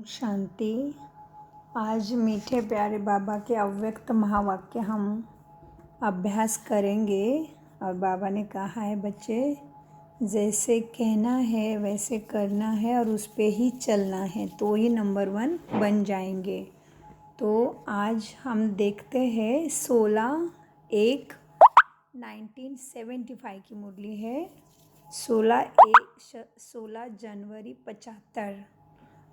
शांति। आज मीठे प्यारे बाबा के अव्यक्त महावाक्य हम अभ्यास करेंगे। और बाबा ने कहा है बच्चे, जैसे कहना है वैसे करना है और उस पे ही चलना है तो ही नंबर 1 बन जाएंगे। तो आज हम देखते हैं 16/1/1975 की मुरली है। 16 जनवरी 75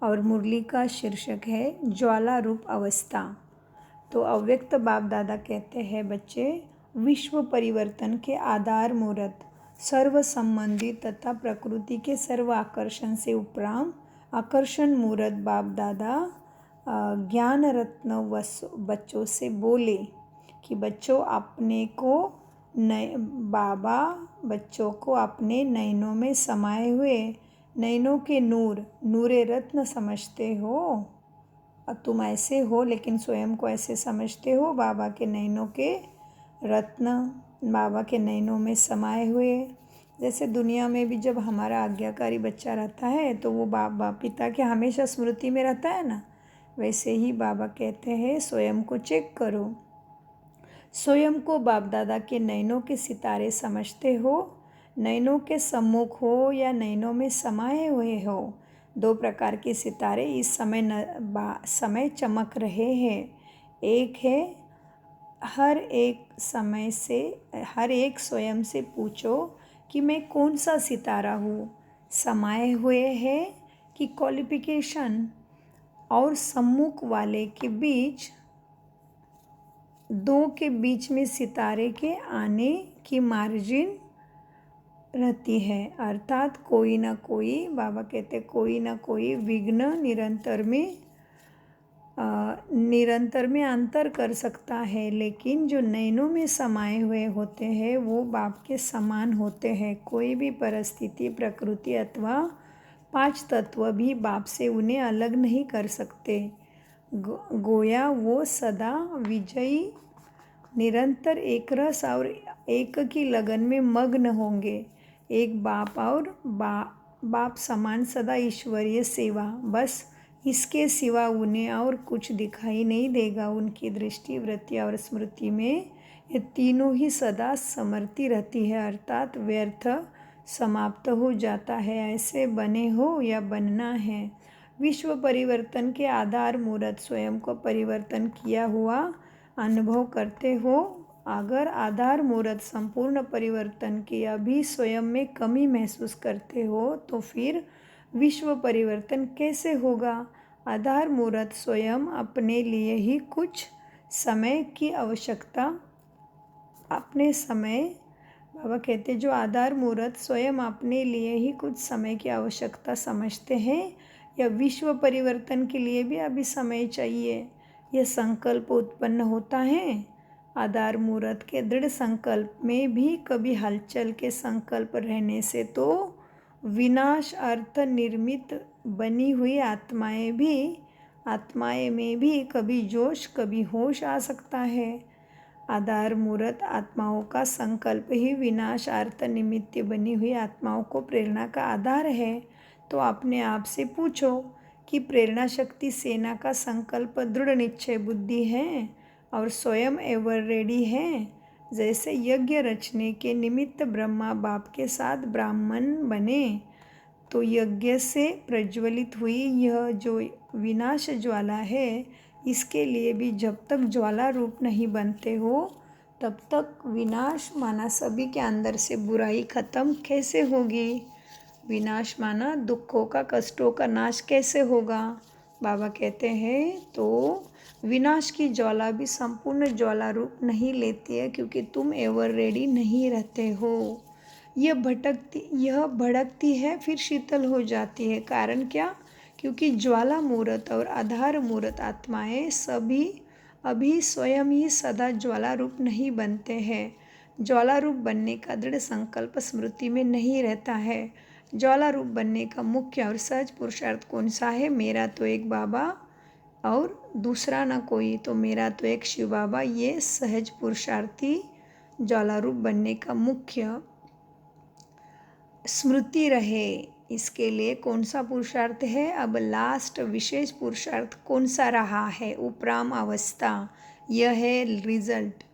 और मुरली का शीर्षक है ज्वाला रूप अवस्था। तो अव्यक्त बाप दादा कहते हैं बच्चे, विश्व परिवर्तन के आधार मूर्त सर्व संबंधी तथा प्रकृति के सर्व आकर्षण से उपरांत आकर्षण मूर्त बाप दादा ज्ञान रत्न बच्चों से बोले कि बच्चों बाबा बच्चों को अपने नयनों में समाये हुए नयनों के नूरे रत्न समझते हो। अब तुम ऐसे हो लेकिन स्वयं को ऐसे समझते हो, बाबा के नयनों के रत्न बाबा के नयनों में समाये हुए। जैसे दुनिया में भी जब हमारा आज्ञाकारी बच्चा रहता है तो वो बाबा पिता के हमेशा स्मृति में रहता है ना, वैसे ही बाबा कहते हैं स्वयं को चेक करो। स्वयं को बाप दादा के नयनों के सितारे समझते हो, नयनों के सम्मुख हो या नयनों में समाये हुए हो। 2 प्रकार के सितारे इस समय चमक रहे हैं। एक है हर एक स्वयं से पूछो कि मैं कौन सा सितारा हूँ, समाये हुए है कि क्वालिफिकेशन। और सम्मुख वाले के बीच 2 के बीच में सितारे के आने की मार्जिन रहती है, अर्थात कोई ना कोई, बाबा कहते कोई ना कोई विघ्न निरंतर में अंतर कर सकता है। लेकिन जो नयनों में समाये हुए होते हैं वो बाप के समान होते हैं। कोई भी परिस्थिति, प्रकृति अथवा 5 तत्व भी बाप से उन्हें अलग नहीं कर सकते। गोया वो सदा विजयी निरंतर एक रस और एक की लगन में मग्न होंगे। एक बाप और बाप समान सदा ईश्वरीय सेवा, बस इसके सिवा उन्हें और कुछ दिखाई नहीं देगा। उनकी दृष्टि, वृत्ति और स्मृति में ये तीनों ही सदा समर्ती रहती है, अर्थात व्यर्थ समाप्त हो जाता है। ऐसे बने हो या बनना है। विश्व परिवर्तन के आधार मूर्त स्वयं को परिवर्तन किया हुआ अनुभव करते हो। अगर आधार मूर्त संपूर्ण परिवर्तन की अभी स्वयं में कमी महसूस करते हो तो फिर विश्व परिवर्तन कैसे होगा। आधार मूर्त स्वयं अपने लिए ही कुछ समय की आवश्यकता बाबा कहते जो आधार मूर्त स्वयं अपने लिए ही कुछ समय की आवश्यकता समझते हैं या विश्व परिवर्तन के लिए भी अभी समय चाहिए, यह संकल्प उत्पन्न होता है। आधार मूर्त के दृढ़ संकल्प में भी कभी हलचल के संकल्प रहने से तो विनाश अर्थ निर्मित बनी हुई आत्माएं में भी कभी जोश कभी होश आ सकता है। आधार मूर्त आत्माओं का संकल्प ही विनाश अर्थ निमित्त बनी हुई आत्माओं को प्रेरणा का आधार है। तो अपने आप से पूछो कि प्रेरणा शक्ति सेना का संकल्प दृढ़ निश्चय बुद्धि है और स्वयं एवर रेडी है। जैसे यज्ञ रचने के निमित्त ब्रह्मा बाप के साथ ब्राह्मण बने तो यज्ञ से प्रज्वलित हुई यह जो विनाश ज्वाला है, इसके लिए भी जब तक ज्वाला रूप नहीं बनते हो तब तक विनाश माना सभी के अंदर से बुराई खत्म कैसे होगी। विनाश माना दुखों का, कष्टों का नाश कैसे होगा। बाबा कहते हैं तो विनाश की ज्वाला भी संपूर्ण ज्वाला रूप नहीं लेती है, क्योंकि तुम एवर रेडी नहीं रहते हो। यह भड़कती है फिर शीतल हो जाती है। कारण क्या? क्योंकि ज्वाला मूर्त और आधार मूर्त आत्माएं सभी अभी स्वयं ही सदा ज्वाला रूप नहीं बनते हैं। ज्वाला रूप बनने का दृढ़ संकल्प स्मृति में नहीं रहता है। ज्वाला रूप बनने का मुख्य और सहज पुरुषार्थ कौन सा है? मेरा तो एक बाबा और दूसरा ना कोई, तो मेरा तो एक शिव बाबा। ये सहज पुरुषार्थी ज्वाला रूप बनने का मुख्य स्मृति रहे। इसके लिए कौन सा पुरुषार्थ है? अब लास्ट विशेष पुरुषार्थ कौन सा रहा है? उपराम अवस्था, यह है रिजल्ट।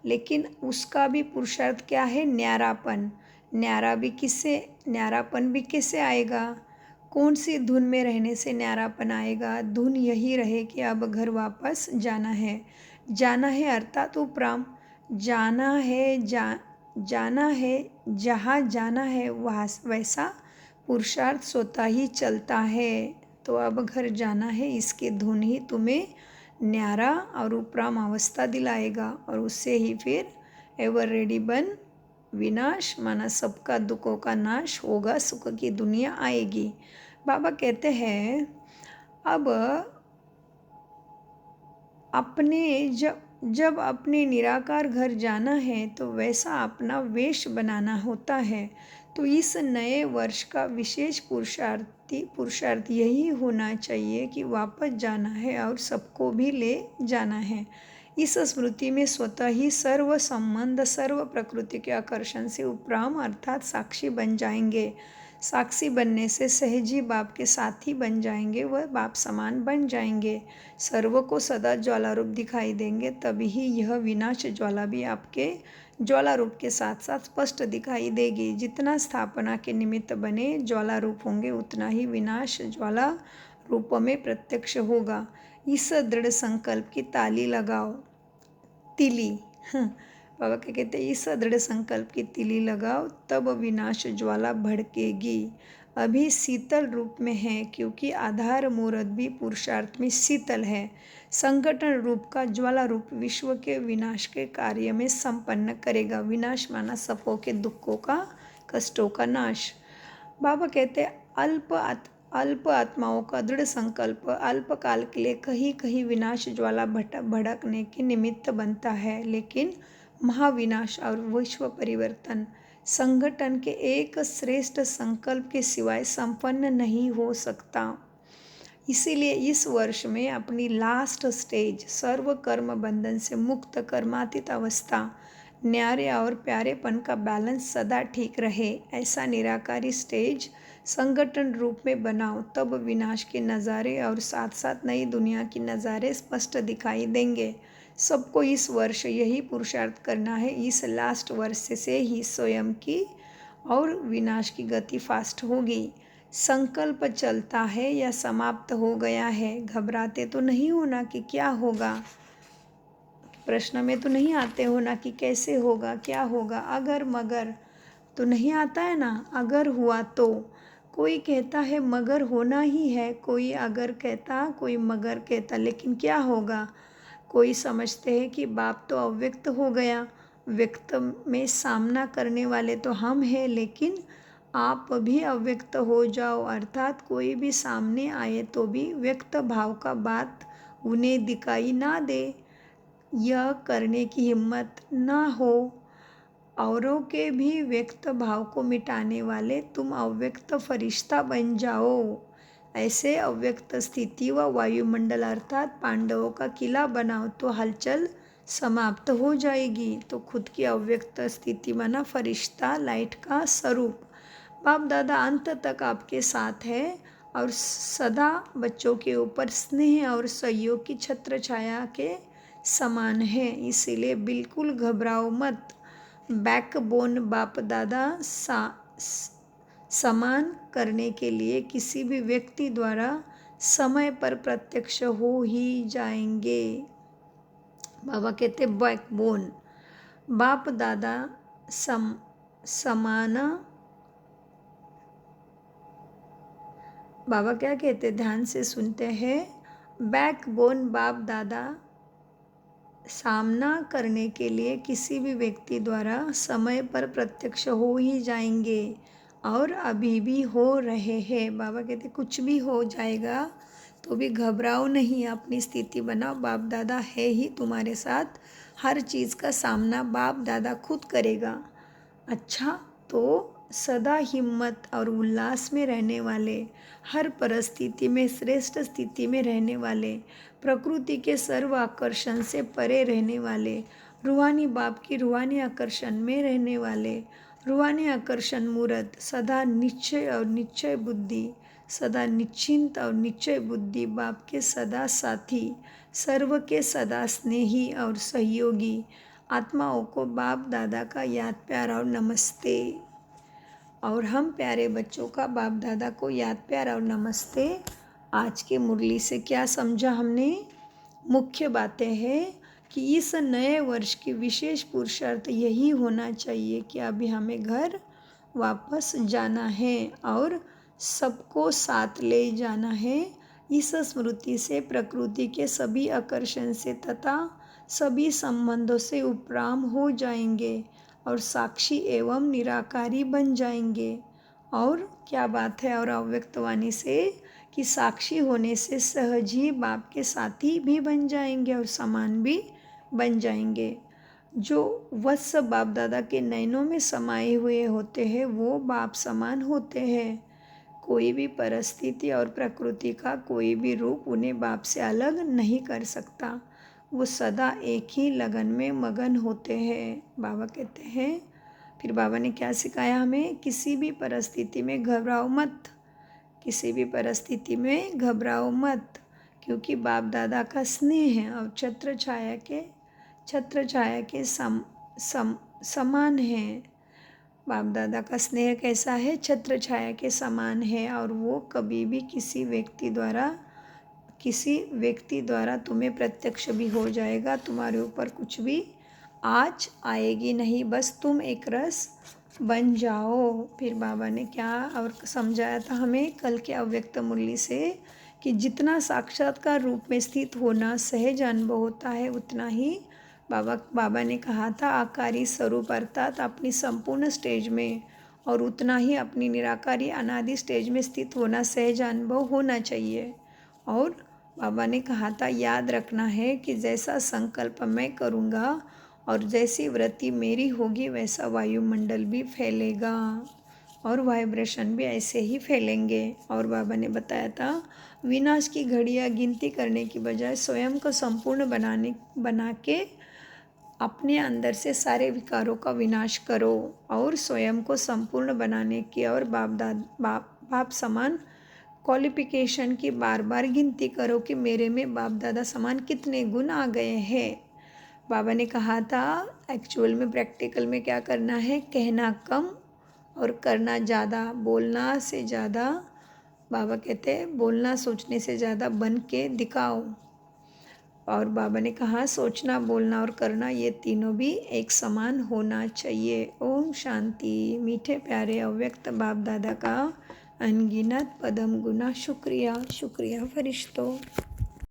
लेकिन उसका भी पुरुषार्थ क्या है? न्यारापन। न्यारापन भी किससे आएगा? कौन सी धुन में रहने से न्यारापन आएगा? धुन यही रहे कि अब घर वापस जाना है। जाना है अर्थात उपराम। जाना है जहाँ जाना है वहाँ वैसा पुरुषार्थ स्वतः ही चलता है। तो अब घर जाना है, इसकी धुन ही तुम्हें न्यारा और उपराम अवस्था दिलाएगा, और उससे ही फिर एवर रेडी बन विनाश, माना सबका दुखों का नाश होगा, सुख की दुनिया आएगी। बाबा कहते हैं अब जब अपने निराकार घर जाना है तो वैसा अपना वेश बनाना होता है। तो इस नए वर्ष का विशेष पुरुषार्थ यही होना चाहिए कि वापस जाना है और सबको भी ले जाना है। इस स्मृति में स्वतः ही सर्व संबंध सर्व प्रकृति के आकर्षण से उपराम अर्थात साक्षी बन जाएंगे। साक्षी बनने से सहजी बाप के साथी बन जाएंगे, वह बाप समान बन जाएंगे, सर्व को सदा ज्वाला रूप दिखाई देंगे। तभी ही यह विनाश ज्वाला भी आपके ज्वाला रूप के साथ साथ स्पष्ट दिखाई देगी। जितना स्थापना के निमित्त बने ज्वाला रूप होंगे, उतना ही विनाश ज्वाला रूप में प्रत्यक्ष होगा। इस दृढ़ संकल्प की ताली लगाओ, तिली बाबा क्या कहते हैं, इस दृढ़ संकल्प की तिली लगाओ, तब विनाश ज्वाला भड़केगी। अभी शीतल रूप में है, क्योंकि आधार मूर्त भी पुरुषार्थ में शीतल है। संगठन रूप का ज्वाला रूप विश्व के विनाश के कार्य में संपन्न करेगा। विनाश माना सबों के दुखों का, कष्टों का नाश। बाबा कहते अल्प आत्माओं का दृढ़ संकल्प अल्प काल के लिए कहीं कहीं विनाश ज्वाला भड़कने के निमित्त बनता है, लेकिन महाविनाश और विश्व परिवर्तन संगठन के एक श्रेष्ठ संकल्प के सिवाय संपन्न नहीं हो सकता। इसीलिए इस वर्ष में अपनी लास्ट स्टेज सर्व कर्म बंधन से मुक्त कर्मातीत अवस्था, न्यारे और प्यारेपन का बैलेंस सदा ठीक रहे, ऐसा निराकारी स्टेज संगठन रूप में बनाओ। तब विनाश के नज़ारे और साथ साथ नई दुनिया की नज़ारे स्पष्ट दिखाई देंगे। सबको इस वर्ष यही पुरुषार्थ करना है। इस लास्ट वर्ष से ही स्वयं की और विनाश की गति फास्ट होगी। संकल्प चलता है या समाप्त हो गया है, घबराते तो नहीं होना कि क्या होगा, प्रश्न में तो नहीं आते हो ना कि कैसे होगा, क्या होगा, अगर मगर तो नहीं आता है ना। अगर हुआ तो कोई कहता है मगर होना ही है, कोई अगर कहता, कोई मगर कहता, लेकिन क्या होगा। कोई समझते हैं कि बाप तो अव्यक्त हो गया, व्यक्त में सामना करने वाले तो हम हैं, लेकिन आप भी अव्यक्त हो जाओ, अर्थात कोई भी सामने आए तो भी व्यक्त भाव का बात उन्हें दिखाई ना दे, यह करने की हिम्मत ना हो। औरों के भी व्यक्त भाव को मिटाने वाले तुम अव्यक्त फरिश्ता बन जाओ। ऐसे अव्यक्त स्थिति व वायुमंडल अर्थात पांडवों का किला बनाओ तो हलचल समाप्त हो जाएगी। तो खुद की अव्यक्त स्थिति बना फरिश्ता, लाइट का स्वरूप। बाप दादा अंत तक आपके साथ है और सदा बच्चों के ऊपर स्नेह और सहयोग की छत्र छाया के समान है। इसीलिए बिल्कुल घबराओ मत। बैकबोन बाप दादा समान करने के लिए किसी भी व्यक्ति द्वारा समय पर प्रत्यक्ष हो ही जाएंगे। बाबा कहते बैकबोन बाप दादा समाना। बाबा क्या कहते, ध्यान से सुनते हैं। बैकबोन बाप दादा सामना करने के लिए किसी भी व्यक्ति द्वारा समय पर प्रत्यक्ष हो ही जाएंगे और अभी भी हो रहे हैं। बाबा कहते कुछ भी हो जाएगा तो भी घबराओ नहीं, अपनी स्थिति बनाओ, बाप दादा है ही तुम्हारे साथ, हर चीज़ का सामना बाप दादा खुद करेगा। अच्छा, तो सदा हिम्मत और उल्लास में रहने वाले, हर परिस्थिति में श्रेष्ठ स्थिति में रहने वाले, प्रकृति के सर्व आकर्षण से परे रहने वाले, रूहानी बाप की रूहानी आकर्षण में रहने वाले, रूहानी आकर्षण मूर्त सदा निश्चय और निश्चय बुद्धि, सदा निश्चिंत और निश्चय बुद्धि, बाप के सदा साथी, सर्व के सदा स्नेही और सहयोगी आत्माओं को बाप दादा का याद प्यार और नमस्ते। और हम प्यारे बच्चों का बाप दादा को याद प्यार और नमस्ते। आज के मुरली से क्या समझा हमने? मुख्य बातें हैं कि इस नए वर्ष की विशेष पुरुषार्थ यही होना चाहिए कि अभी हमें घर वापस जाना है और सबको साथ ले जाना है। इस स्मृति से प्रकृति के सभी आकर्षण से तथा सभी संबंधों से उपराम हो जाएंगे और साक्षी एवं निराकारी बन जाएंगे। और क्या बात है, और अव्यक्तवाणी से कि साक्षी होने से सहज ही बाप के साथी भी बन जाएंगे और समान भी बन जाएंगे। जो वत्स बाप दादा के नयनों में समाये हुए होते हैं वो बाप समान होते हैं। कोई भी परिस्थिति और प्रकृति का कोई भी रूप उन्हें बाप से अलग नहीं कर सकता। वो सदा एक ही लगन में मगन होते हैं। बाबा कहते हैं, फिर बाबा ने क्या सिखाया हमें? किसी भी परिस्थिति में घबराओ मत, किसी भी परिस्थिति में घबराओ मत, क्योंकि बाप दादा का स्नेह है और छत्र छाया के समान है। बाप दादा का स्नेह कैसा है? छत्र छाया के समान है और वो कभी भी किसी व्यक्ति द्वारा तुम्हें प्रत्यक्ष भी हो जाएगा। तुम्हारे ऊपर कुछ भी आज आएगी नहीं, बस तुम एक रस बन जाओ। फिर बाबा ने क्या और समझाया था हमें कल के अव्यक्त मुरली से कि जितना साक्षात्कार रूप में स्थित होना सहज अनुभव होता है, उतना ही बाबा ने कहा था आकारी स्वरूप अर्थात अपनी संपूर्ण स्टेज में, और उतना ही अपनी निराकारी अनादि स्टेज में स्थित होना सहज अनुभव होना चाहिए। और बाबा ने कहा था याद रखना है कि जैसा संकल्प मैं करूँगा और जैसी वृत्ति मेरी होगी वैसा वायुमंडल भी फैलेगा और वाइब्रेशन भी ऐसे ही फैलेंगे। और बाबा ने बताया था विनाश की घड़ियाँ गिनती करने की बजाय स्वयं को संपूर्ण बना के अपने अंदर से सारे विकारों का विनाश करो और स्वयं को संपूर्ण बनाने की और बाप समान क्वालिफिकेशन की बार बार गिनती करो कि मेरे में बाप दादा समान कितने गुण आ गए हैं। बाबा ने कहा था एक्चुअल में प्रैक्टिकल में क्या करना है? कहना कम और करना ज़्यादा, बोलना से ज़्यादा, बाबा कहते हैं बोलना सोचने से ज़्यादा बन के दिखाओ। और बाबा ने कहा सोचना, बोलना और करना ये तीनों भी एक समान होना चाहिए। ओम शांति। मीठे प्यारे अव्यक्त बाप दादा का अनगिनत पदम गुना शुक्रिया फरिश्तों।